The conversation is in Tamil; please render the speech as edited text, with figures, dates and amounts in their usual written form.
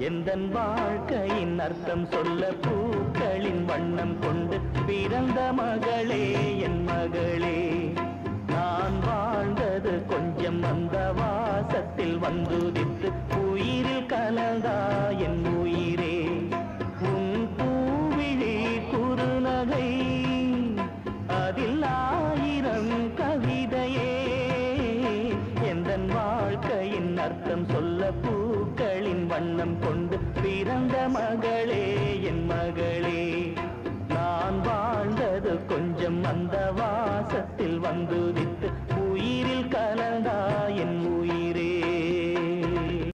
எந்தன் வாழ்க்கையின் அர்த்தம் சொல்ல பூக்களின் வண்ணம் கொண்டு பிறந்த மகளே என் மகளே. நான் வாழ்ந்தது கொஞ்சம் அந்த வாசத்தில் வந்துதித்து உயிரில் கலந்தா என் உயிரே. உன் பூவிழி குறுநகை அதில் ஆயிரம் கவிதையே. எந்தன் வாழ்க்கையின் அர்த்தம் சொல்ல பூக்களின் வண்ணம் கொண்டு பிறந்த மகளே